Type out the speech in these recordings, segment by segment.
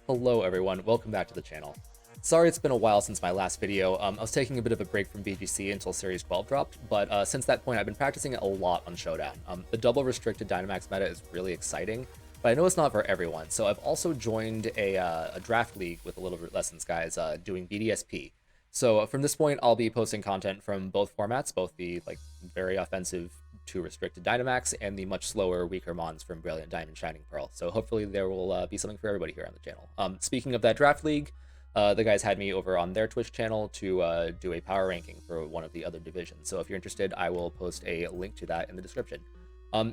Hello everyone, welcome back to the channel. Sorry it's been a while since my last video. I was taking a bit of a break from VGC until Series 12 dropped, but since that point I've been practicing it a lot on Showdown. The double restricted Dynamax meta is really exciting, but I know it's not for everyone, so I've also joined a draft league with a little bit lessons guys doing BDSP. So from this point I'll be posting content from both formats, both the very offensive to restricted Dynamax and the much slower, weaker Mons from Brilliant Diamond Shining Pearl. So hopefully there will be something for everybody here on the channel. Speaking of that draft league, the guys had me over on their Twitch channel to do a power ranking for one of the other divisions. So if you're interested, I will post a link to that in the description.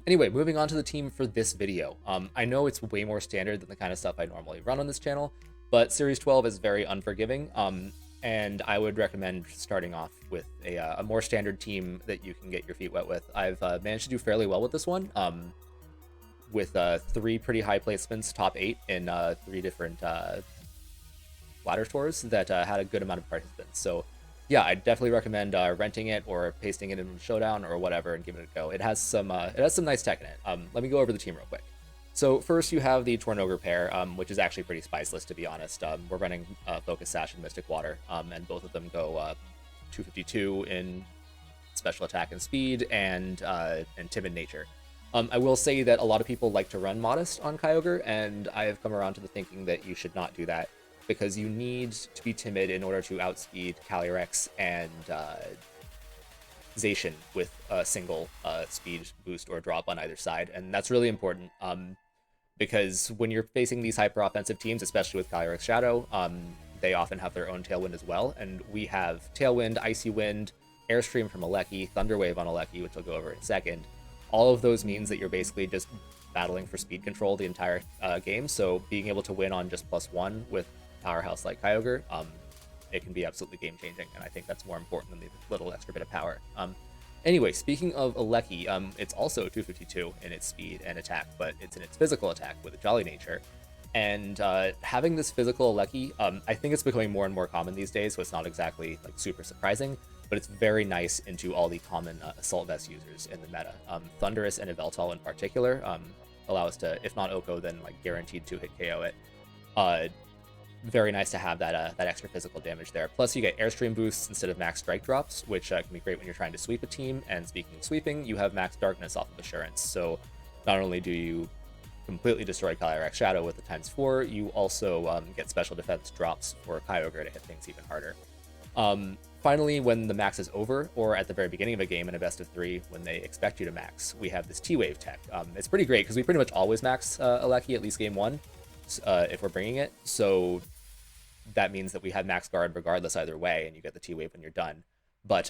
Anyway, moving on to the team for this video. I know it's way more standard than the kind of stuff I normally run on this channel, but Series 12 is very unforgiving. And I would recommend starting off with a more standard team that you can get your feet wet with. I've managed to do fairly well with this one, with 3 pretty high placements, top 8 in 3 different ladder tours that had a good amount of participants. So yeah, I definitely recommend renting it or pasting it in Showdown or whatever and giving it a go. It has some nice tech in it. Let me go over the team real quick. So first you have the Tornogre pair, which is actually pretty spiceless, to be honest. We're running Focus Sash and Mystic Water, and both of them go 252 in special attack and speed and timid nature. I will say that a lot of people like to run Modest on Kyogre, and I have come around to the thinking that you should not do that, because you need to be timid in order to outspeed Calyrex and Zacian with a single speed boost or drop on either side, and that's really important. Because when you're facing these hyper-offensive teams, especially with Calyrex Shadow, they often have their own Tailwind as well, and we have Tailwind, Icy Wind, Airstream from Regieleki, Thunder Wave on Regieleki, which I'll go over in a second. All of those means that you're basically just battling for speed control the entire game, so being able to win on just +1 with Powerhouse like Kyogre, it can be absolutely game-changing, and I think that's more important than the little extra bit of power. Anyway, speaking of Regieleki, it's also 252 in its speed and attack, but it's in its physical attack with a Jolly Nature. And having this physical Regieleki, I think it's becoming more and more common these days, so it's not exactly super surprising, but it's very nice into all the common Assault Vest users in the meta. Thundurus and Yveltal in particular allow us to, if not OHKO, then guaranteed to hit KO it. Very nice to have that extra physical damage there. Plus, you get Airstream boosts instead of max strike drops, which can be great when you're trying to sweep a team. And speaking of sweeping, you have max darkness off of Assurance. So not only do you completely destroy Calyrex Shadow with the ×4, you also get special defense drops for Kyogre to hit things even harder. Finally, when the max is over, or at the very beginning of a game in a best of 3, when they expect you to max, we have this T-Wave tech. It's pretty great because we pretty much always max Regieleki at least game 1 if we're bringing it. So that means that we have max guard regardless either way, and you get the T-Wave when you're done. But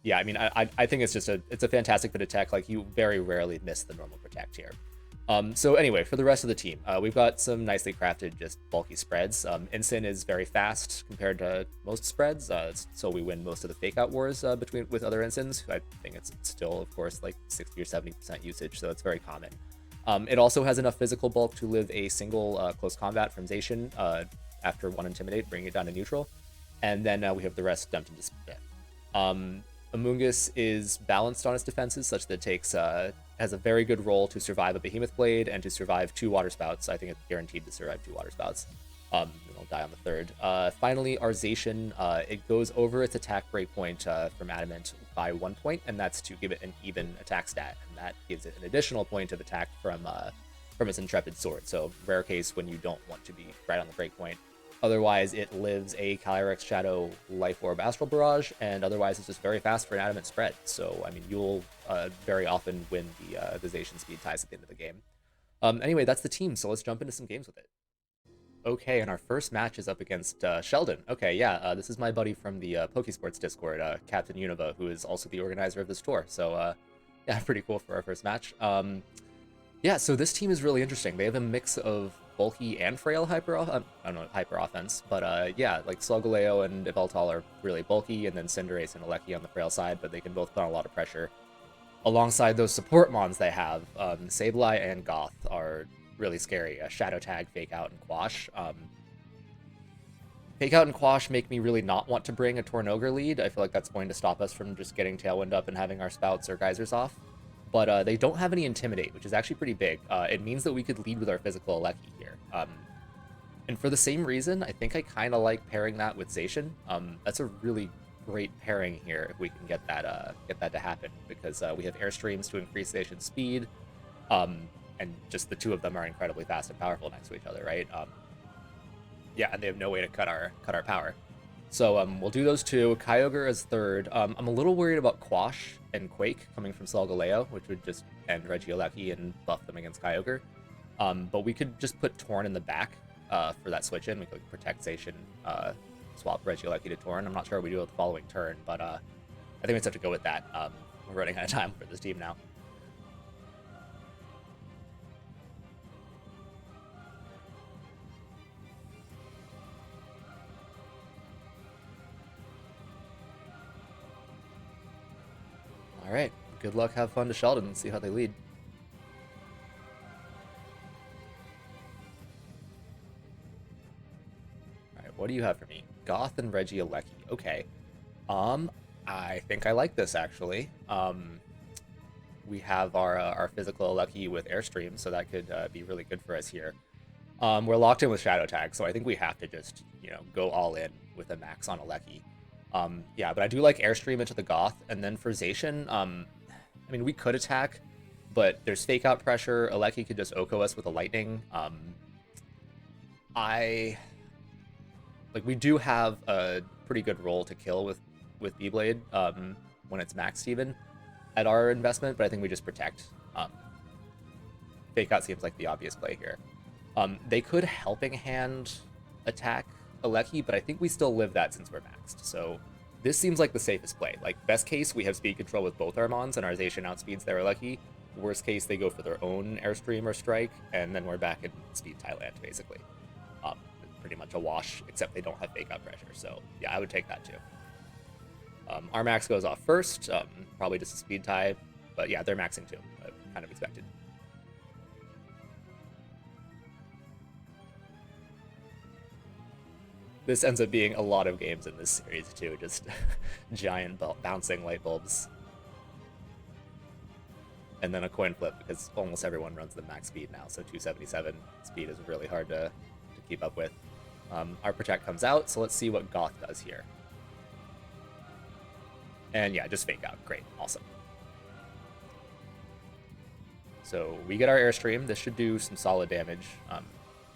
yeah, I mean, I think it's a fantastic bit of tech. You very rarely miss the normal protect here. So anyway, for the rest of the team, we've got some nicely crafted, just bulky spreads. Incin is very fast compared to most spreads, so we win most of the fake out wars with other Incins. I think it's still, of course, 60 or 70% usage, so it's very common. It also has enough physical bulk to live a single close combat from Zacian after 1 Intimidate, bringing it down to neutral. And then we have the rest dumped into spit. Amoonguss is balanced on its defenses, such that it has a very good role to survive a Behemoth Blade and to survive 2 Water Spouts. I think it's guaranteed to survive 2 Water Spouts. It'll die on the 3rd. Finally, our Zacian, it goes over its attack breakpoint from Adamant by 1 point, and that's to give it an even attack stat, and that gives it an additional point of attack from its Intrepid Sword. So rare case when you don't want to be right on the breakpoint. Otherwise, it lives a Calyrex Shadow Life Orb Astral Barrage, and otherwise it's just very fast for an Adamant spread. So, I mean, you'll very often win the Zacian speed ties at the end of the game. Anyway, that's the team, so let's jump into some games with it. Okay, and our first match is up against Sheldon. Okay, yeah, this is my buddy from the Pokesports Discord, Captain Univa, who is also the organizer of this tour. So, yeah, pretty cool for our first match. Yeah, so this team is really interesting. They have a mix of bulky and frail hyper offense, but yeah, Solgaleo and Yveltal are really bulky, and then Cinderace and Regieleki on the frail side, but they can both put on a lot of pressure. Alongside those support mons they have, Sableye and Goth are really scary. Shadow Tag, Fake Out, and Quash. Fake Out and Quash make me really not want to bring a Tornogre lead. I feel like that's going to stop us from just getting Tailwind up and having our Spouts or Geysers off. But they don't have any Intimidate, which is actually pretty big. It means that we could lead with our physical Regieleki here. And for the same reason, I think I kind of like pairing that with Zacian. That's a really great pairing here if we can get that to happen, because we have Airstreams to increase Zacian's speed, and just the two of them are incredibly fast and powerful next to each other, right? Yeah, and they have no way to cut our power. So we'll do those two. Kyogre as third. I'm a little worried about Quash and Quake coming from Solgaleo, which would just end Regieleki and buff them against Kyogre. But we could just put Torn in the back for that switch in. We could protect Zacian, swap Regieleki to Torn. I'm not sure what we do with the following turn, but I think we just have to go with that. We're running out of time for this team now. All right, good luck, have fun to Sheldon, and see how they lead. All right, what do you have for me? Goth and Regieleki. Okay. I think I like this actually. We have our physical Eleki with Airstream, so that could be really good for us here. We're locked in with Shadow Tag, so I think we have to just, go all in with a max on Eleki. Yeah, but I do like Airstream into the Goth, and then for Zacian, I mean, we could attack, but there's Fake Out pressure. Eleki could just Oko us with a Lightning. We do have a pretty good roll to kill with Beyblade when it's maxed even at our investment, but I think we just protect. Fake Out seems like the obvious play here. They could Helping Hand attack Eleki, but I think we still live that since we're maxed. So this seems like the safest play. Like, best case, we have speed control with both our Mons, and our Zacian outspeeds their Eleki. Worst case, they go for their own Airstream or Strike, and then we're back in Speed Thailand, basically. Pretty much a wash, except they don't have Fake Out pressure. So yeah, I would take that too. Our max goes off first, probably just a speed tie, but yeah, they're maxing too. Kind of expected. This ends up being a lot of games in this series too, just giant bouncing light bulbs. And then a coin flip, because almost everyone runs the max speed now, so 277 speed is really hard to keep up with. Our Protect comes out, so let's see what Goth does here. And yeah, just Fake Out. Great. Awesome. So we get our Airstream. This should do some solid damage.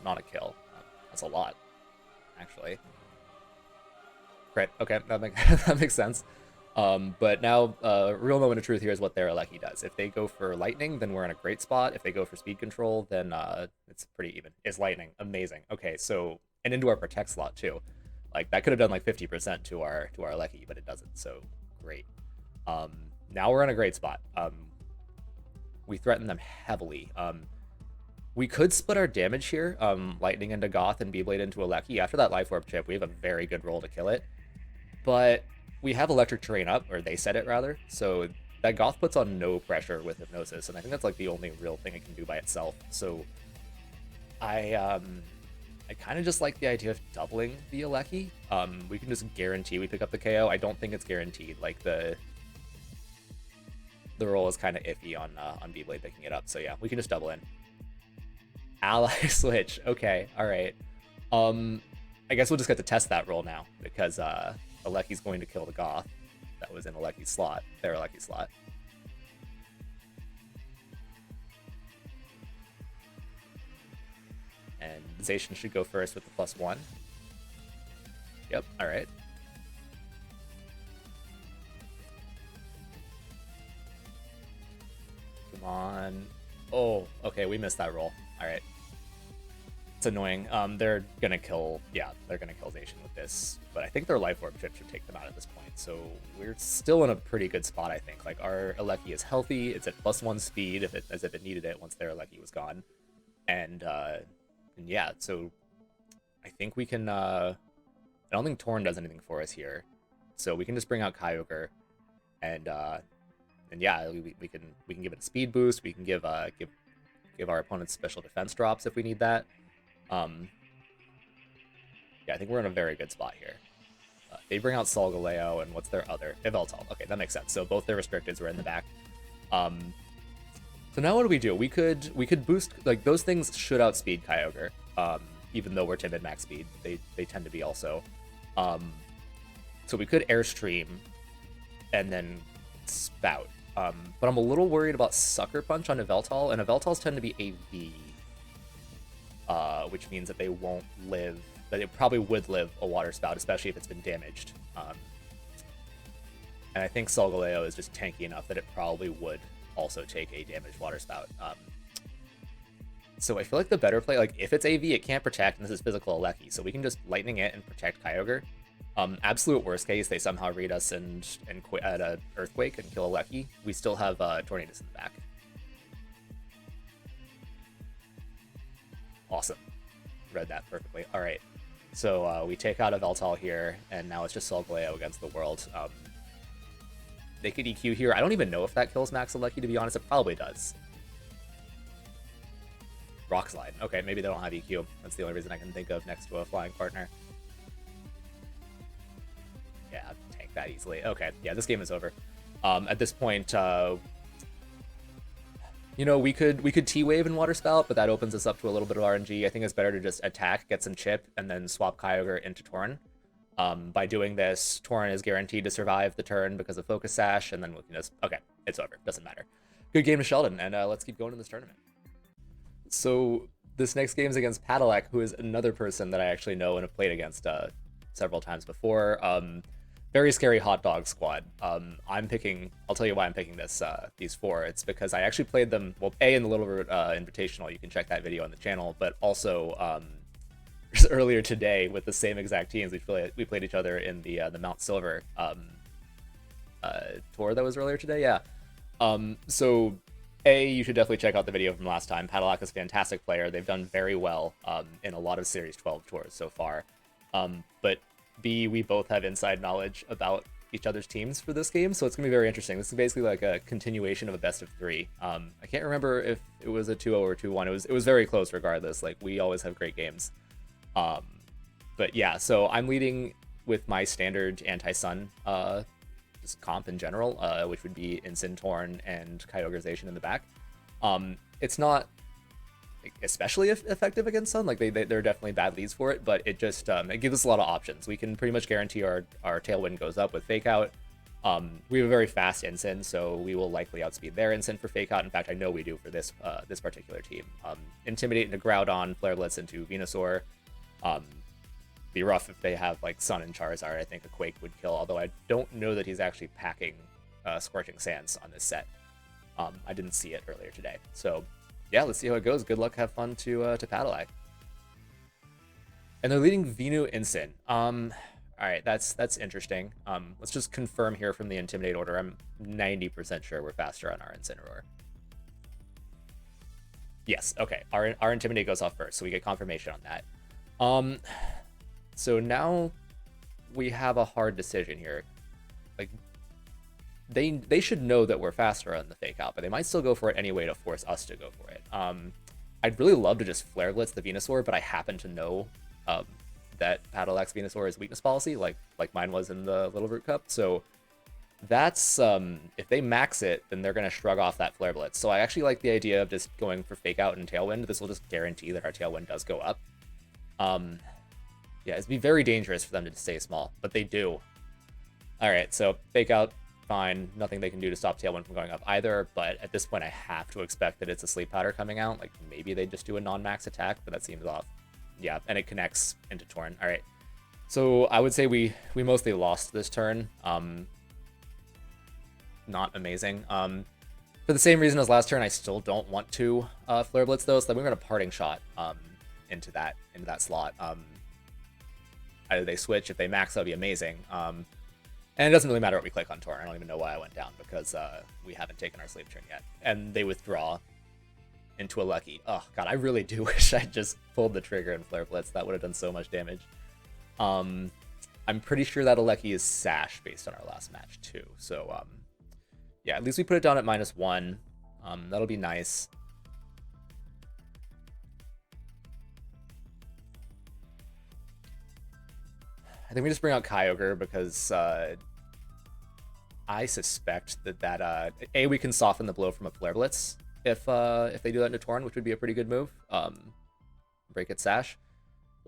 Not a kill. That's a lot, actually. Great. Okay, that makes sense. But now, real moment of truth here is what their Eleki does. If they go for Lightning, then we're in a great spot. If they go for Speed Control, then it's pretty even. It's Lightning. Amazing. Okay, so, and into our Protect slot, too. Like, that could have done, like, 50% to our Eleki, but it doesn't, so great. Now we're in a great spot. We threaten them heavily. We could split our damage here, Lightning into Goth and Beyblade into Eleki. After that Life Orb chip, we have a very good roll to kill it. But we have Electric Terrain up, or they said it rather, so that Goth puts on no pressure with Hypnosis, and I think that's like the only real thing it can do by itself. So I kind of just like the idea of doubling the Eleki. We can just guarantee we pick up the KO. I don't think it's guaranteed. Like, the roll is kind of iffy on Beyblade picking it up, so yeah, we can just double in. Ally switch. Okay, all right. I guess we'll just get to test that roll now, because Eleki's going to kill the Goth that was in Eleki's slot, their Eleki slot. And Zacian should go first with the +1. Yep, alright. Come on. Oh, okay, we missed that roll. Alright. It's annoying. They're gonna kill Zacian with this, but I think their Life Orb chip should take them out at this point, so we're still in a pretty good spot, I think. Like, our Eleki is healthy, it's at +1 speed, as if it needed it once their Eleki was gone. And yeah, so I think we can, I don't think Torn does anything for us here, so we can just bring out Kyogre, and yeah, we can give it a speed boost, we can give our opponents special defense drops if we need that. Yeah, I think we're in a very good spot here. They bring out Solgaleo, and what's their other? Yveltal. Okay, that makes sense. So both their restricteds were in the back. So now what do? We could boost, like, those things should outspeed Kyogre. even though we're timid max speed. They tend to be also. So we could Airstream and then Spout. But I'm a little worried about Sucker Punch on Yveltal, and Yveltals tend to be AV, which means that they won't live, that it probably would live a Water Spout, especially if it's been damaged. And I think Solgaleo is just tanky enough that it probably would also take a damaged Water Spout. So I feel like the better play, like if it's AV, it can't protect, and this is physical Alecki, so we can just Lightning it and protect Kyogre. Absolute worst case, they somehow read us and at a Earthquake and kill Alecki. We still have Tornadus in the back. Awesome. Read that perfectly. All right. So we take out Yveltal here, and now it's just Solgaleo against the world. They could EQ here. I don't even know if that kills Max Alecki, to be honest. It probably does. Rock Slide. Okay, maybe they don't have EQ. That's the only reason I can think of next to a flying partner. Yeah, tank that easily. Okay, yeah, this game is over. At this point, you know, we could T-Wave and Water Spout, but that opens us up to a little bit of RNG. I think it's better to just attack, get some chip, and then swap Kyogre into Tauren. By doing this, Tauren is guaranteed to survive the turn because of Focus Sash, and then we can just... Okay, it's over. Doesn't matter. Good game to Sheldon, and let's keep going in this tournament. So this next game is against Padalak, who is another person that I actually know and have played against several times before. Very scary hot dog squad. I'm picking... I'll tell you why I'm picking these four. It's because I actually played them... Well, A, in the Little Root Invitational. You can check that video on the channel. But also, just earlier today, with the same exact teams, we played each other in the Mount Silver tour that was earlier today. Yeah. So, A, you should definitely check out the video from last time. Padalak is a fantastic player. They've done very well in a lot of Series 12 tours so far. But B, we both have inside knowledge about each other's teams for this game, so it's going to be very interesting. This is basically like a continuation of a best of three. I can't remember if it was a 2-0 or 2-1. It was very close regardless. Like, we always have great games. But yeah, so I'm leading with my standard anti-sun just comp in general, which would be Incineroar and Kyogreization in the back. It's not especially effective against Sun. Like, they're definitely bad leads for it, but it just it gives us a lot of options. We can pretty much guarantee our Tailwind goes up with Fake Out. We have a very fast Incin, so we will likely outspeed their Incin for Fake Out. In fact, I know we do for this this particular team. Intimidate into Groudon, Flare Blitz into Venusaur. Be rough if they have like Sun and Charizard. I think a Quake would kill, although I don't know that he's actually packing Scorching Sands on this set. I didn't see it earlier today. So yeah, let's see how it goes. Good luck, have fun to Padalak. And they're leading Venu Incin. Alright, that's interesting. Let's just confirm here from the Intimidate order. I'm 90% sure we're faster on our Incineroar. Yes, okay. Our Intimidate goes off first, so we get confirmation on that. So now we have a hard decision here. Like, they should know that we're faster on the Fake Out, but they might still go for it anyway to force us to go for it. I'd really love to just Flare Blitz the Venusaur, but I happen to know that Padalak's Venusaur is weakness policy, like mine was in the Little Root Cup. So that's if they max it, then they're gonna shrug off that Flare Blitz. So I actually like the idea of just going for Fake Out and Tailwind. This will just guarantee that our Tailwind does go up. Yeah, it'd be very dangerous for them to stay small, but they do. All right, so Fake Out, fine. Nothing they can do to stop Tailwind from going up either, but at this point I have to expect that it's a Sleep Powder coming out. Like, maybe they just do a non-max attack, but that seems off. Yeah, and it connects into Tauren. All right, so I would say we mostly lost this turn. Not amazing. For the same reason as last turn, I still don't want to Flare Blitz though, so we're gonna Parting Shot into that slot. Either they switch, if they max, that'd be amazing. And it doesn't really matter what we click on Tauren. I don't even know why I went down, because we haven't taken our sleep turn yet. And they withdraw into Alecki. Oh god, I really do wish I just pulled the trigger and Flare Blitz. That would have done so much damage. I'm pretty sure that Alecki is Sash based on our last match too. So yeah, at least we put it down at -1. That'll be nice. I think we just bring out Kyogre because I suspect that A, we can soften the blow from a Flare Blitz if they do that into Tauren, which would be a pretty good move. Break its Sash.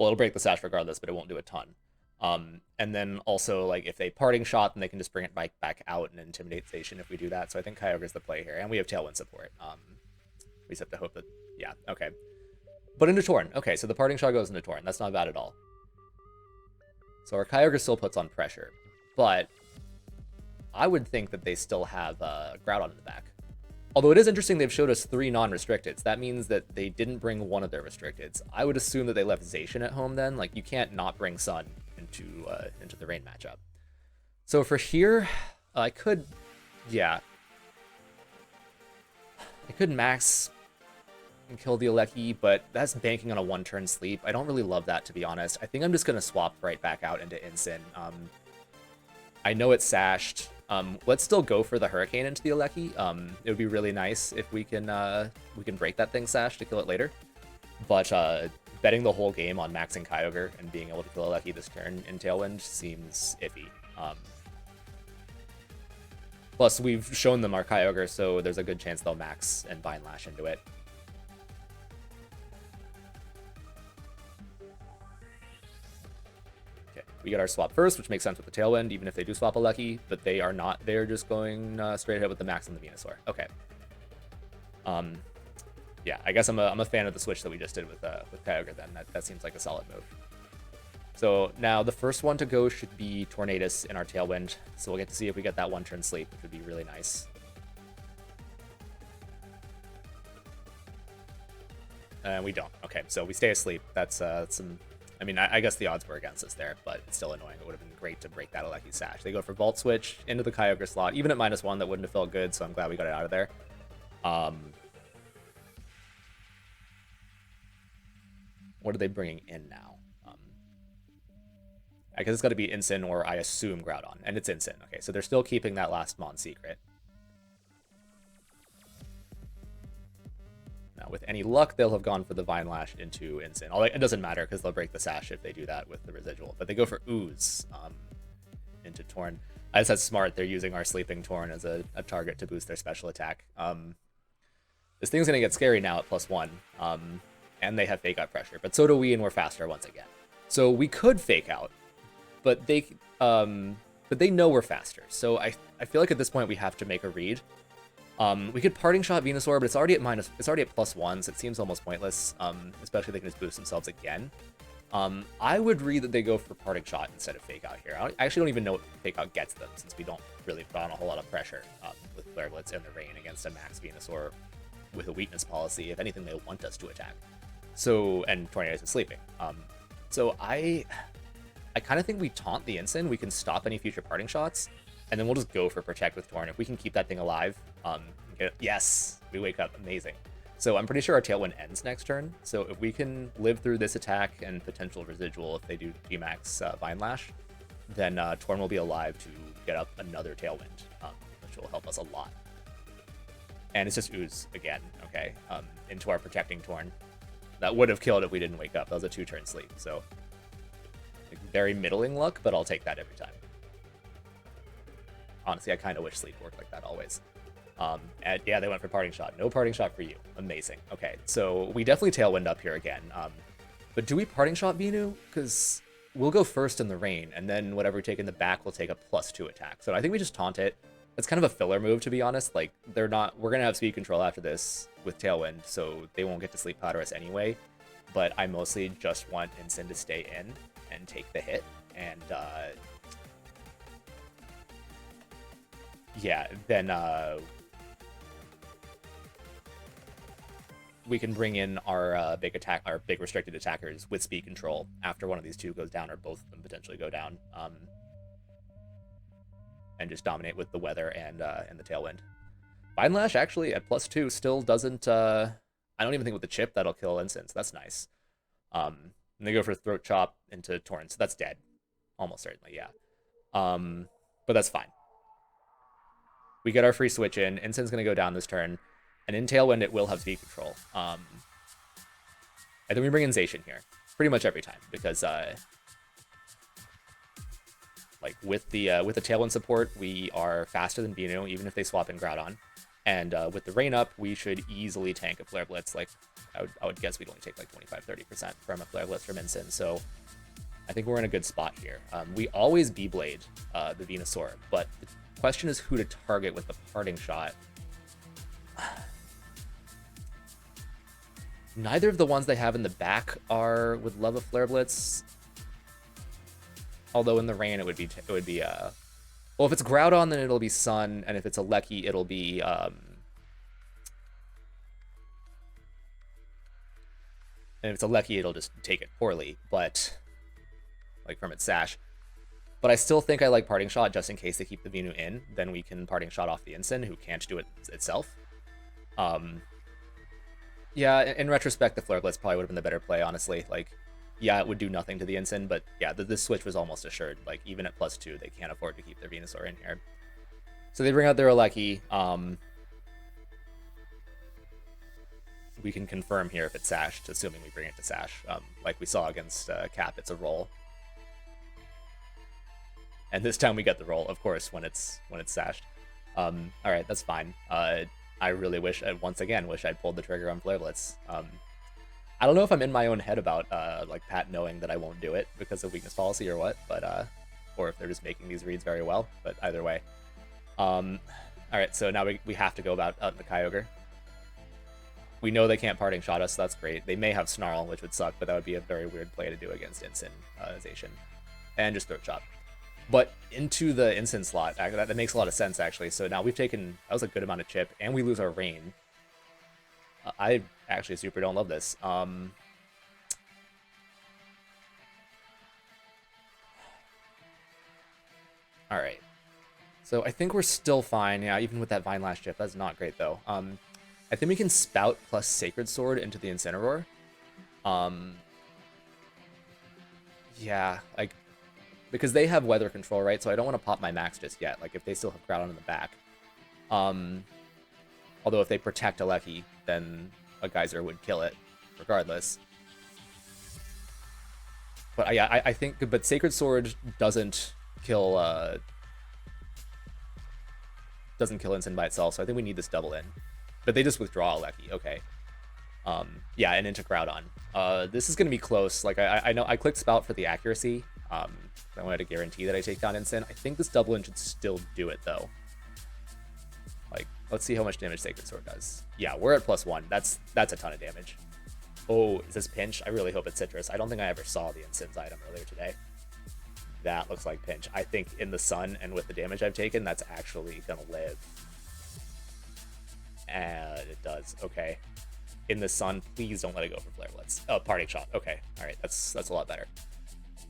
Well, it'll break the Sash regardless, but it won't do a ton. And then also, like, if they Parting Shot, then they can just bring it back out and intimidate Zacian if we do that. So I think Kyogre's the play here. And we have Tailwind support. We just have to hope that... Yeah, okay. But into Torn. Okay, so the Parting Shot goes into Torn. That's not bad at all. So our Kyogre still puts on pressure. But I would think that they still have Groudon in the back. Although it is interesting they've showed us 3 non-restricteds. That means that they didn't bring one of their restricteds. I would assume that they left Zacian at home then. Like, you can't not bring Sun into the rain matchup. So for here, I could... Yeah. I could max and kill the Regieleki, but that's banking on a 1-turn sleep. I don't really love that, to be honest. I think I'm just going to swap right back out into Incin. I know it's sashed. Let's still go for the Hurricane into the Regieleki. It would be really nice if we can break that thing sash to kill it later. But betting the whole game on maxing Kyogre and being able to kill Regieleki this turn in Tailwind seems iffy. Plus, we've shown them our Kyogre, so there's a good chance they'll max and Vine Lash into it. We get our swap first, which makes sense with the Tailwind, even if they do swap a Regieleki, but they are not. They're just going straight ahead with the max on the Venusaur. Okay. Yeah, I guess I'm a fan of the switch that we just did with Kyogre then. That seems like a solid move. So now the first one to go should be Tornadus in our Tailwind, so we'll get to see if we get that 1-turn sleep, which would be really nice. And we don't. Okay, so we stay asleep. That's some... I mean, I guess the odds were against us there, but it's still annoying. It would have been great to break that Regieleki sash. They go for Volt Switch into the Kyogre slot. Even at -1, that wouldn't have felt good, so I'm glad we got it out of there. What are they bringing in now? I guess it's got to be Incin or I assume Groudon, and it's Incin. Okay, so they're still keeping that last Mon secret. Now, with any luck, they'll have gone for the Vine Lash into Incin. Although it doesn't matter because they'll break the sash if they do that with the residual. But they go for Ooze into Torn. I guess that's smart. They're using our Sleeping Torn as a target to boost their special attack. This thing's going to get scary now at +1. And they have Fake Out pressure. But so do we, and we're faster once again. So we could Fake Out, but they know we're faster. So I feel like at this point we have to make a read. We could Parting Shot Venusaur, but it's already at +1, so it seems almost pointless, especially if they can just boost themselves again. I would read that they go for Parting Shot instead of Fake Out here. I actually don't even know what Fake Out gets them, since we don't really put on a whole lot of pressure with Flare Blitz and the Rain against a max Venusaur with a weakness policy. If anything, they want us to attack. So, and Tornadus is sleeping. So I kind of think we taunt the Incin. We can stop any future Parting Shots, and then we'll just go for Protect with Torn. If we can keep that thing alive, yes, we wake up. Amazing. So I'm pretty sure our Tailwind ends next turn. So if we can live through this attack and potential residual if they do G-Max Vine Lash, then Torn will be alive to get up another Tailwind, which will help us a lot. And it's just Ooze again, okay, into our Protecting Torn. That would have killed if we didn't wake up. That was a 2-turn sleep, so like, very middling luck, but I'll take that every time. Honestly, I kind of wish sleep worked like that always. And yeah, they went for Parting Shot. No Parting Shot for you. Amazing. Okay, so we definitely Tailwind up here again. But do we Parting Shot Venu? Because we'll go first in the rain, and then whatever we take in the back will take a +2 attack. So I think we just taunt it. It's kind of a filler move, to be honest. Like, we're gonna have speed control after this with Tailwind, so they won't get to Sleep Powder us anyway. But I mostly just want Incin to stay in and take the hit, and yeah, then we can bring in our big restricted attackers with speed control after one of these two goes down, or both of them potentially go down, and just dominate with the weather and the Tailwind. Vine Lash actually at +2 still doesn't. I don't even think with the chip that'll kill Incin, so that's nice. And they go for Throat Chop into Torn, so that's dead, almost certainly, yeah. But that's fine. We get our free switch in. Incin's gonna go down this turn. And in Tailwind, it will have speed control. I think we bring in Zacian here pretty much every time because, like with the Tailwind support, we are faster than Venu, even if they swap in Groudon, And with the rain up, we should easily tank a Flare Blitz. Like, I would guess we'd only take like 25-30% from a Flare Blitz from Incin. So I think we're in a good spot here. We always B-Blade the Venusaur, but the question is who to target with the Parting Shot. Neither of the ones they have in the back are would love a Flare Blitz. Although in the rain it would be well, if it's Groudon, then it'll be Sun, and if it's a Lecky, it'll be and if it's a Lecky, it'll just take it poorly, but like from its sash. But I still think I like Parting Shot just in case they keep the Venu in. Then we can Parting Shot off the Incin, who can't do it itself. Yeah, in retrospect, the Flare Blitz probably would have been the better play, honestly. Like, yeah, it would do nothing to the Incin, but yeah, this switch was almost assured. Like, even at +2, they can't afford to keep their Venusaur in here. So they bring out their Regieleki. We can confirm here if it's sashed, assuming we bring it to sash. Like we saw against Cap, it's a roll. And this time we get the roll, of course, when it's sashed. All right, that's fine. I really wish, once again, I'd pulled the trigger on Flare Blitz. I don't know if I'm in my own head about like Pat knowing that I won't do it because of weakness policy or what, but or if they're just making these reads very well. But either way, all right. So now we have to go about the Kyogre. We know they can't Parting Shot us, so that's great. They may have Snarl, which would suck, but that would be a very weird play to do against Incin Zacian, and just Throat Chop. But into the Incin slot, that makes a lot of sense, actually. So now we've taken, that was a good amount of chip, and we lose our rain. I actually super don't love this. All right. So I think we're still fine, yeah, even with that Vine Lash chip. That's not great, though. I think we can Spout plus Sacred Sword into the Incineroar. Yeah, like, because they have weather control, right? So I don't want to pop my max just yet. Like, if they still have Groudon in the back. Although if they protect a Lecky, then a Geyser would kill it, regardless. But yeah, I think, but Sacred Sword doesn't kill Incin by itself, so I think we need this double in. But they just withdraw a Lecky, okay. Yeah, and into Groudon. This is gonna be close. Like I know I clicked Spout for the accuracy. I wanted to guarantee that I take down Incin. I think this double in should still do it though. Like, let's see how much damage Sacred Sword does. Yeah, we're at +1. That's a ton of damage. Oh, is this Pinch? I really hope it's Citrus. I don't think I ever saw the Incin's item earlier today. That looks like Pinch. I think in the sun and with the damage I've taken, that's actually gonna live. And it does. Okay. In the sun, please don't let it go for Flare Blitz. Oh, Parting Shot. Okay. All right. That's a lot better.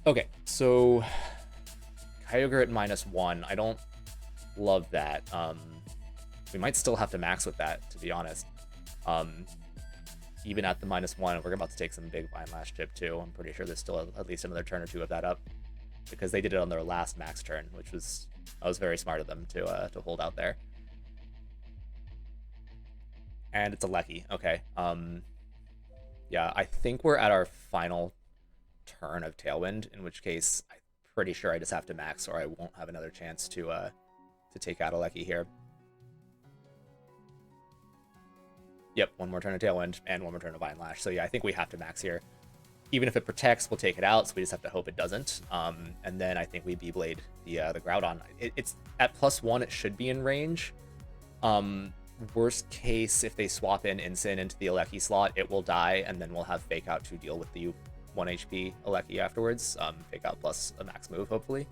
Okay. So Kyogre at -1. I don't love that. We might still have to max with that, to be honest. Even at the -1, we're about to take some big Vine Lash chip too. I'm pretty sure there's still at least another turn or two of that up, because they did it on their last max turn, which was very smart of them to hold out there. And it's a Lecky. Okay. Yeah, I think we're at our final turn of Tailwind, in which case I'm pretty sure I just have to max, or I won't have another chance to take out a Lecky here. Yep, one more turn of Tailwind and one more turn of Vine Lash. So yeah, I think we have to max here. Even if it protects, we'll take it out, so we just have to hope it doesn't. And then I think we B-Blade the Groudon. It's at +1, it should be in range. Worst case, if they swap in Incin into the Lecky slot, it will die, and then we'll have Fake Out to deal with the 1 HP Lecky afterwards. Fake Out plus a max move, hopefully.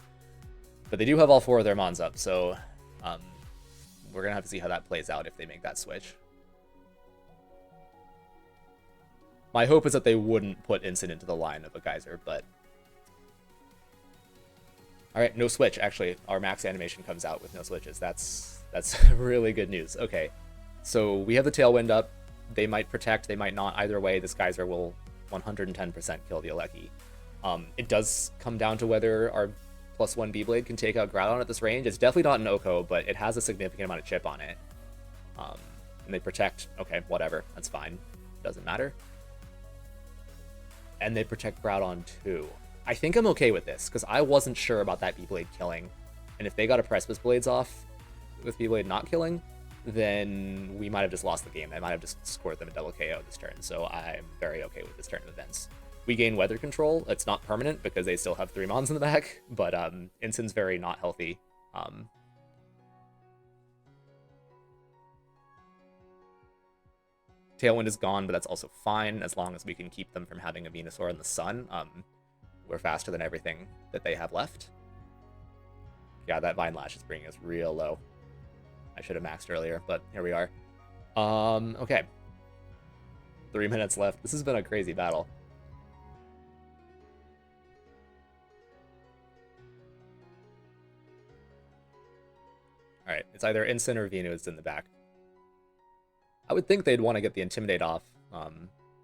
But they do have all 4 of their Mons up, so we're going to have to see how that plays out if they make that switch. My hope is that they wouldn't put Incin into the line of a Geyser, but... Alright, no switch, actually. Our max animation comes out with no switches. That's really good news. Okay, so we have the Tailwind up. They might protect, they might not. Either way, this Geyser will 110% kill the Lecky. It does come down to whether our +1 B-Blade can take out Groudon at this range. It's definitely not an Oko, but it has a significant amount of chip on it. And they protect. Okay, whatever. That's fine. Doesn't matter. And they protect Groudon too. I think I'm okay with this, because I wasn't sure about that B-Blade killing. And if they got a Precipice Blades off with B-Blade not killing, then we might have just lost the game. I might have just scored them a double KO this turn, so I'm very okay with this turn of events. We gain weather control. It's not permanent because they still have 3 Mons in the back, but Incin's very not healthy. Tailwind is gone, but that's also fine as long as we can keep them from having a Venusaur in the sun. We're faster than everything that they have left. Yeah, that Vine Lash is bringing us real low. I should have maxed earlier, but here we are. Okay. 3 minutes left. This has been a crazy battle. Alright, it's either Incin or Venus in the back. I would think they'd want to get the Intimidate off.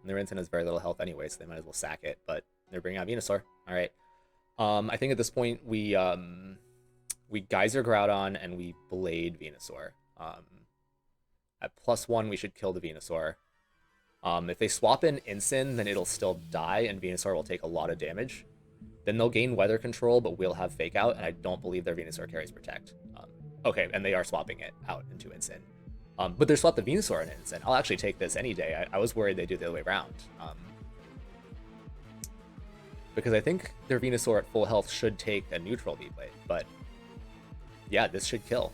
Their Incin has very little health anyway, so they might as well sack it, but they're bringing out Venusaur. Alright. I think at this point we Geyser Groudon and we Blade Venusaur. At +1, we should kill the Venusaur. If they swap in Incin, then it'll still die, and Venusaur will take a lot of damage. Then they'll gain Weather Control, but we'll have Fake Out, and I don't believe their Venusaur carries Protect. Okay, and they are swapping it out into Incin. But they're swapped the Venusaur and Incin. I'll actually take this any day. I was worried they'd do the other way around. Because I think their Venusaur at full health should take a neutral V-Blade, but yeah, this should kill.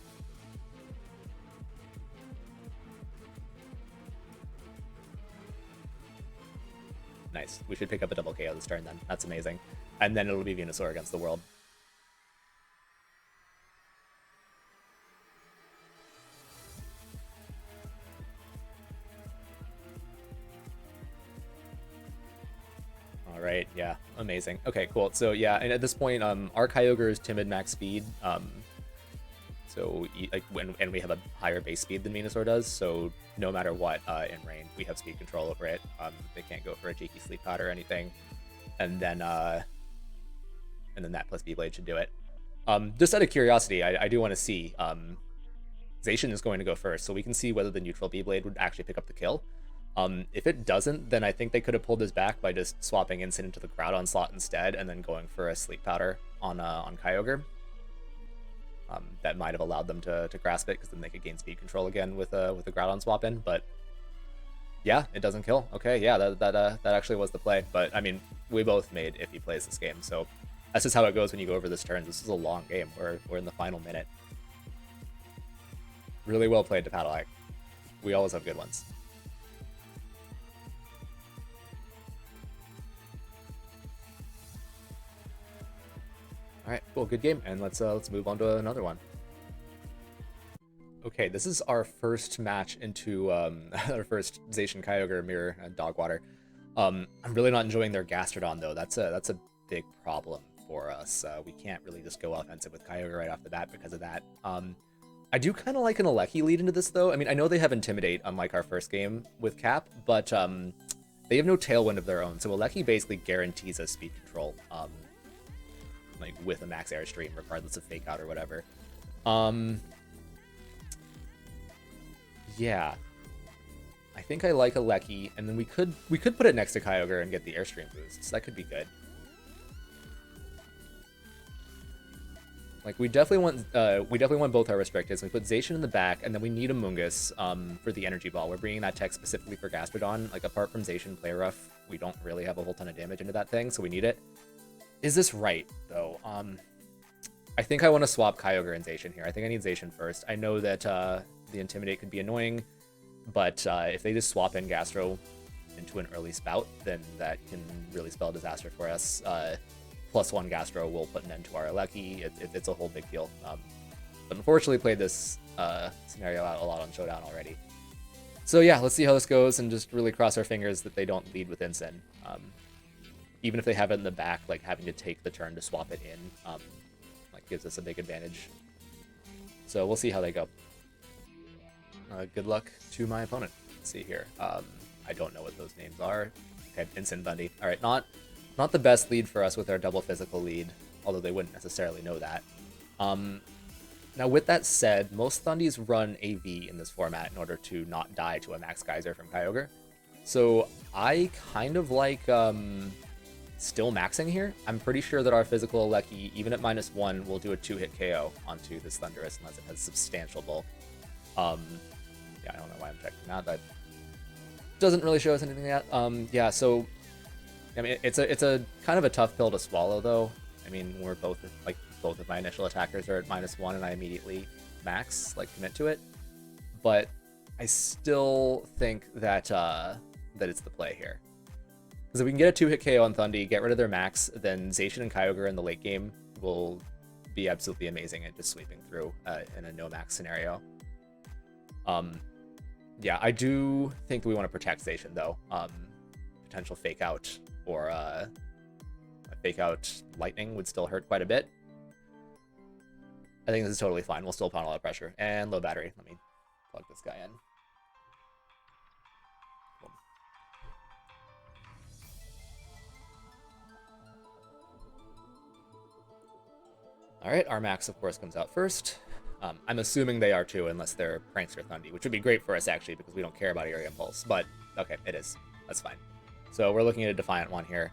Nice. We should pick up a double KO this turn then. That's amazing. And then it'll be Venusaur against the world. Alright, yeah, amazing. Okay, cool. So yeah, and at this point, our Kyogre is timid max speed. So and we have a higher base speed than Venusaur does, so no matter what, in rain, we have speed control over it. They can't go for a cheeky sleep powder or anything. And then that plus V-Blade should do it. Just out of curiosity, I do want to see, Zacian is going to go first, so we can see whether the neutral V-Blade would actually pick up the kill. If it doesn't, then I think they could have pulled this back by just swapping Incin into the Groudon slot instead, and then going for a sleep powder on Kyogre. That might have allowed them to grasp it, because then they could gain speed control again with the Groudon swap in. But yeah, it doesn't kill. Okay, yeah, that actually was the play. But I mean, we both made iffy plays this game, so that's just how it goes when you go over this turn. This is a long game. We're in the final minute. Really well played to Paddle. We always have good ones. All right, cool, good game, and let's move on to another one. Okay, this is our first match into our first Zacian Kyogre mirror dog water. I'm really not enjoying their Gastrodon though. That's a big problem for us. We can't really just go offensive with Kyogre right off the bat because of that. I do kind of like an Regieleki lead into this though. I mean, I know they have Intimidate unlike our first game with Cap, but they have no Tailwind of their own, so Regieleki basically guarantees us speed control. Like with a max airstream, regardless of fake out or whatever. Yeah, I think I like a Regieleki, and then we could put it next to Kyogre and get the airstream boost. So that could be good. Like we definitely want both our restricted. So we put Zacian in the back, and then we need Amoonguss for the energy ball. We're bringing that tech specifically for Gastrodon. Like apart from Zacian Play Rough, we don't really have a whole ton of damage into that thing, so we need it. Is this right, though? I think I want to swap Kyogre and Zacian here. I think I need Zacian first. I know that the Intimidate could be annoying, but if they just swap in Gastro into an early Spout, then that can really spell disaster for us. +1 Gastro will put an end to our Regieleki. It's a whole big deal. But unfortunately played this scenario out a lot on Showdown already. So yeah, let's see how this goes and just really cross our fingers that they don't lead with Incin. Even if they have it in the back, like having to take the turn to swap it in, like gives us a big advantage. So we'll see how they go. Good luck to my opponent. Let's see here. I don't know what those names are. Okay, Incin Bundy. All right, not the best lead for us with our double physical lead, although they wouldn't necessarily know that. Now with that said, most Thundys run AV in this format in order to not die to a Max Geyser from Kyogre. So I kind of like still maxing here. I'm pretty sure that our physical Regieleki, even at -1, will do a 2-hit KO onto this Thundurus unless it has substantial bulk. Yeah, I don't know why I'm checking that. That doesn't really show us anything yet. Yeah, so I mean, it's a kind of a tough pill to swallow, though. I mean, we're both both of my initial attackers are at -1, and I immediately max commit to it. But I still think that that it's the play here, because if we can get a 2-hit KO on Thundy, get rid of their max, then Zacian and Kyogre in the late game will be absolutely amazing at just sweeping through in a no max scenario. Yeah, I do think that we want to protect Zacian, though. Potential fake out or a fake out lightning would still hurt quite a bit. I think this is totally fine. We'll still put on a lot of pressure. And low battery. Let me plug this guy in. Boom. Alright, our max, of course, comes out first. I'm assuming they are too, unless they're Prankster Thundy, which would be great for us, actually, because we don't care about Area Impulse. But, okay, it is. That's fine. So we're looking at a Defiant one here.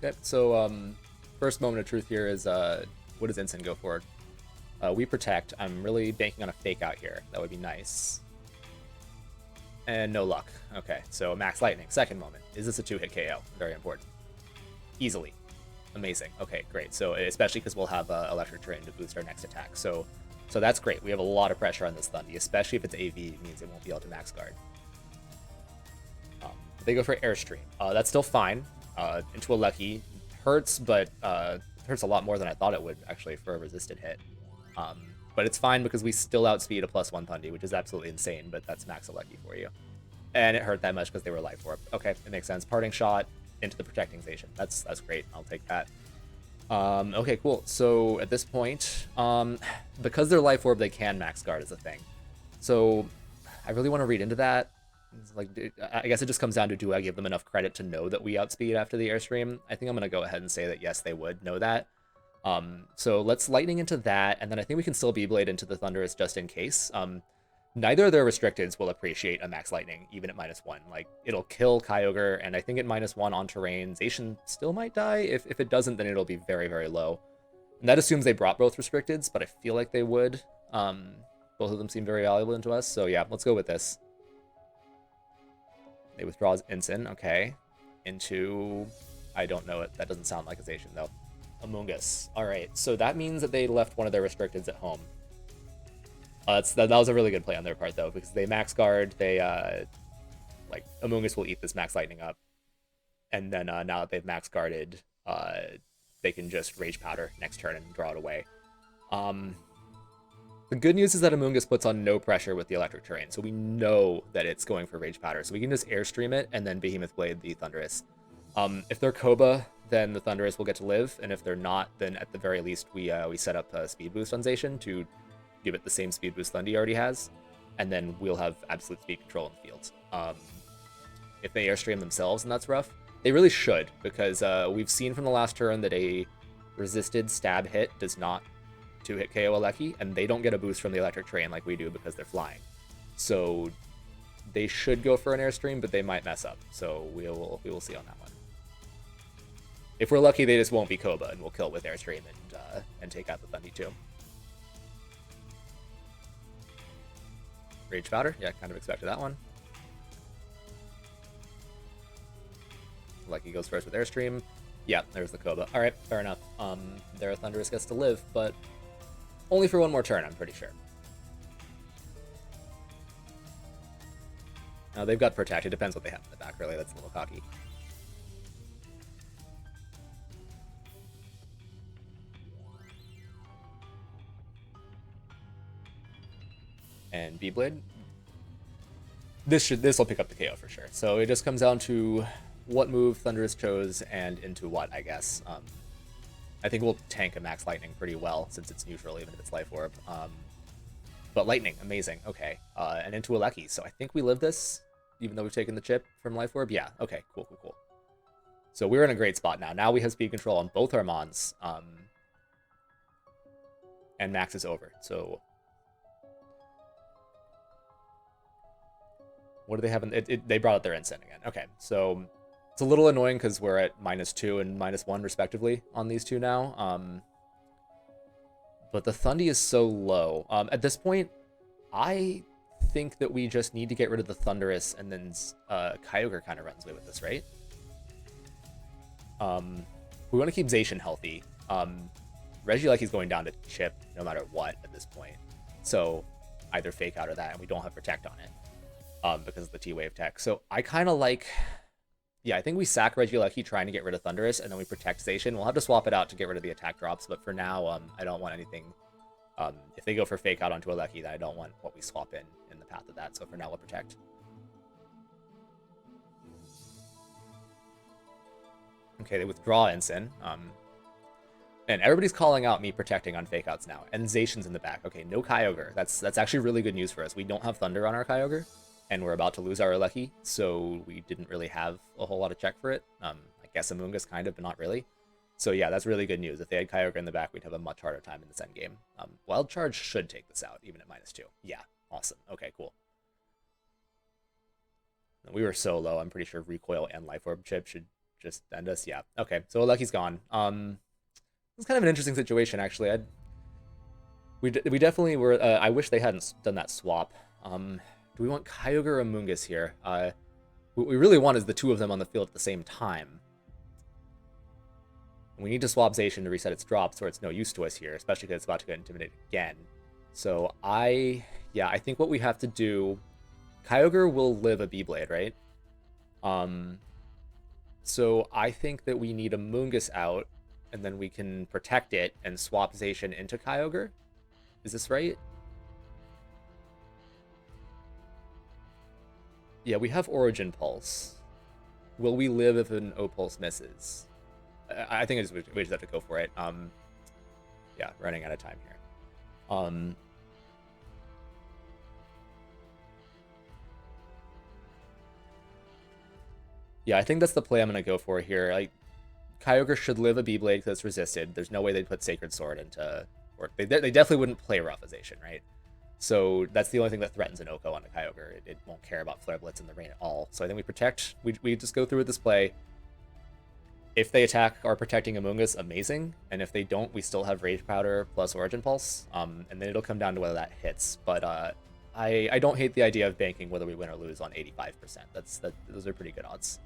Okay, so first moment of truth here is what does Incin go for? We protect. I'm really banking on a fake out here. That would be nice. And no luck. Okay, so max lightning. Second moment. Is this a 2-hit KO? Very important. Easily. Amazing. Okay, great. So especially because we'll have electric terrain to boost our next attack. So that's great. We have a lot of pressure on this Thundy, especially if it's AV. It means it won't be able to max guard. They go for Airstream. That's still fine. Into a Lucky hurts, but hurts a lot more than I thought it would, actually, for a resisted hit. But it's fine because we still outspeed a +1 Thundy, which is absolutely insane, but that's max a Lucky for you. And it hurt that much because they were Life Orb. Okay, it makes sense. Parting Shot into the Protecting Zacian. That's great. I'll take that. Okay, cool. So at this point, because they're Life Orb, they can max guard as a thing. So I really want to read into that. It's I guess it just comes down to, do I give them enough credit to know that we outspeed after the Airstream? I think I'm going to go ahead and say that yes, they would know that. So let's Lightning into that, and then I think we can still Beyblade into the Thundurus just in case. Neither of their restricteds will appreciate a max Lightning, even at -1. It'll kill Kyogre, and I think at -1 on terrain, Zacian still might die. If it doesn't, then it'll be very, very low. And that assumes they brought both restricteds, but I feel like they would. Both of them seem very valuable to us, so yeah, let's go with this. They withdraw Incin, okay. Into... I don't know it. That doesn't sound like a Zacian, though. Amoonguss. Alright, so that means that they left one of their restricteds at home. That was a really good play on their part, though, because they max guard, they, Amoonguss will eat this max lightning up, and then now that they've max guarded, they can just Rage Powder next turn and draw it away. The good news is that Amoonguss puts on no pressure with the electric terrain, so we know that it's going for Rage Powder, so we can just Airstream it and then Behemoth Blade the Thundurus. If they're Koba, then the Thundurus will get to live, and if they're not, then at the very least we set up a speed boost on Zacian to give it the same speed boost Thundy already has, and then we'll have absolute speed control in the field. If they Airstream themselves and that's rough, they really should, because we've seen from the last turn that a resisted stab hit does not 2-hit KO a Lucky, and they don't get a boost from the electric terrain like we do because they're flying. So they should go for an Airstream, but they might mess up, so we will see on that one. If we're lucky, they just won't be Koba, and we'll kill with Airstream and take out the Thundy too. Rage Powder, yeah, kind of expected that one. Lucky goes first with Airstream. Yeah, there's the Koba. Alright, fair enough. Their Thundurus gets to live, but only for one more turn, I'm pretty sure. Now, they've got Protect. It depends what they have in the back, really. That's a little cocky. And Beyblade. This will pick up the KO for sure. So it just comes down to what move Thundurus chose and into what, I guess. I think we'll tank a max Lightning pretty well since it's neutral, even if it's Life Orb. But Lightning, amazing. Okay, and into a Lucky. So I think we live this, even though we've taken the chip from Life Orb. Yeah. Okay. Cool. So we're in a great spot now. Now we have speed control on both our Mons, and max is over. So What do they have? They brought out their Incin again. Okay, so it's a little annoying because we're at -2 and -1 respectively on these two now. But the Thundy is so low. At this point, I think that we just need to get rid of the Thundurus, and then Kyogre kind of runs away with this, right? We want to keep Zacian healthy. Regieleki's going down to chip no matter what at this point. So either Fake Out or that, and we don't have Protect on it because of the T-Wave tech. So I kind of like... Yeah, I think we sack Regieleki trying to get rid of Thundurus, and then we protect Zacian. We'll have to swap it out to get rid of the attack drops, but for now, I don't want anything... if they go for Fake Out onto a Lecky, then I don't want what we swap in the path of that. So for now, we'll protect. Okay, they withdraw Incin. And everybody's calling out me protecting on Fake Outs now. And Zacian's in the back. Okay, no Kyogre. That's actually really good news for us. We don't have Thunder on our Kyogre, and we're about to lose our Lecky, so we didn't really have a whole lot of check for it. I guess Amoonguss kind of, but not really. So yeah, that's really good news. If they had Kyogre in the back, we'd have a much harder time in this endgame. Wild Charge should take this out, even at -2. Yeah, awesome. Okay, cool. We were so low, I'm pretty sure Recoil and Life Orb Chip should just end us. Yeah, okay, so Lucky's gone. It's kind of an interesting situation, actually. We definitely were... I wish they hadn't done that swap. Do we want Kyogre or Amoonguss here? What we really want is the two of them on the field at the same time. We need to swap Zacian to reset its drops, or it's no use to us here, especially because it's about to get intimidated again. So I think what we have to do... Kyogre will live a Beyblade, right? So I think that we need Amoonguss out, and then we can protect it and swap Zacian into Kyogre. Is this right? Yeah, we have Origin Pulse. Will we live if an O-Pulse misses? I think we just have to go for it. Yeah, running out of time here. Yeah, I think that's the play I'm going to go for here. Like, Kyogre should live a Beyblade because it's resisted. There's no way they'd put Sacred Sword into... Or they definitely wouldn't play Rough-Ization, right? So that's the only thing that threatens an Oko on a Kyogre. It won't care about Flare Blitz in the rain at all. So I think we protect. We just go through with this play. If they attack our protecting Amoonguss, amazing. And if they don't, we still have Rage Powder plus Origin Pulse. And then it'll come down to whether that hits. But I don't hate the idea of banking whether we win or lose on 85%. Those are pretty good odds.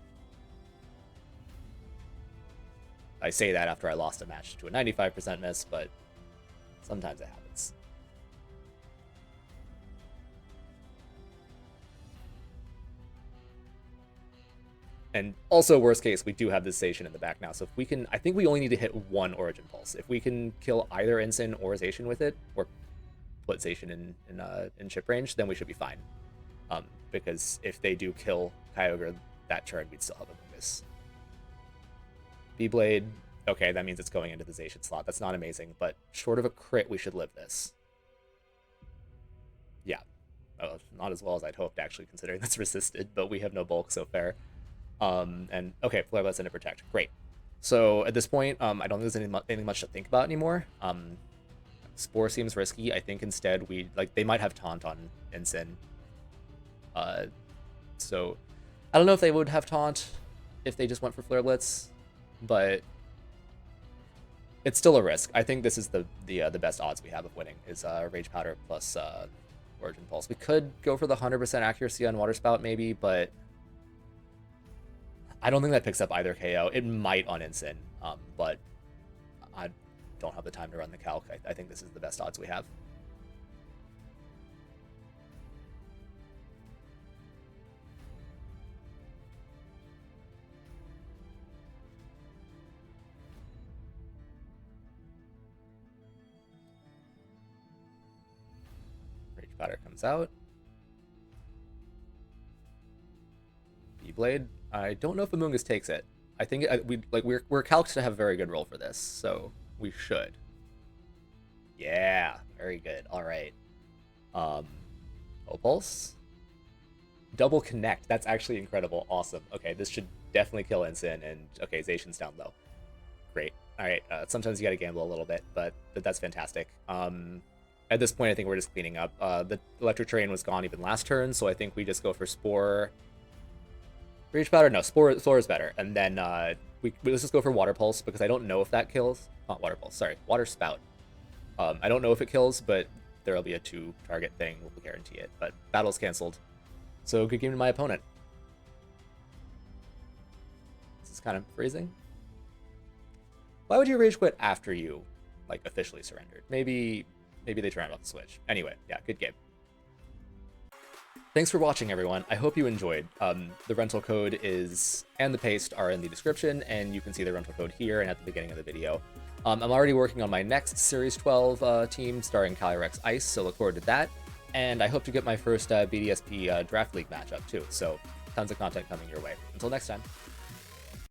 I say that after I lost a match to a 95% miss, but sometimes it happens. And also, worst case, we do have this Zacian in the back now. So if we can, I think we only need to hit one Origin Pulse. If we can kill either Incin or Zacian with it, or put Zacian in chip range, then we should be fine. Because if they do kill Kyogre that turn, we'd still have Amoonguss. Beyblade, okay, that means it's going into the Zacian slot. That's not amazing, but short of a crit, we should live this. Yeah. Not as well as I'd hoped, actually, considering that's resisted, but we have no bulk, so fair. And, okay, Flare Blitz into Protect. Great. So, at this point, I don't think there's anything much to think about anymore. Spore seems risky. I think instead they might have Taunt on Incin. So, I don't know if they would have Taunt if they just went for Flare Blitz, but it's still a risk. I think this is the best odds we have of winning is Rage Powder plus Origin Pulse. We could go for the 100% accuracy on Water Spout maybe, but I don't think that picks up either KO. It might on Incin, but I don't have the time to run the calc. I think this is the best odds we have. Rage Powder comes out. Beyblade. I don't know if Amoonguss takes it. I think we're calced to have a very good roll for this, so we should. Yeah, very good. All right. Opulse. Double connect. That's actually incredible. Awesome. Okay, this should definitely kill Incin, and okay, Zacian's down low. Great. All right. Sometimes you gotta gamble a little bit, but that's fantastic. And at this point, I think we're just cleaning up. The Electric Terrain was gone even last turn, so I think we just go for Spore. Rage Powder? No, Spore is better. And then let's just go for Water Pulse, because I don't know if that kills. Not Water Pulse, sorry. Water Spout. I don't know if it kills, but there'll be a 2-target thing. We'll guarantee it. But battle's canceled. So good game to my opponent. This is kind of freezing. Why would you Rage Quit after you, like, officially surrendered? Maybe they turn off the switch. Anyway, yeah, good game. Thanks for watching, everyone. I hope you enjoyed. The rental code and the paste are in the description, and you can see the rental code here and at the beginning of the video. I'm already working on my next Series 12 team starring Calyrex Ice, so look forward to that. And I hope to get my first BDSP Draft League matchup, too. So tons of content coming your way. Until next time.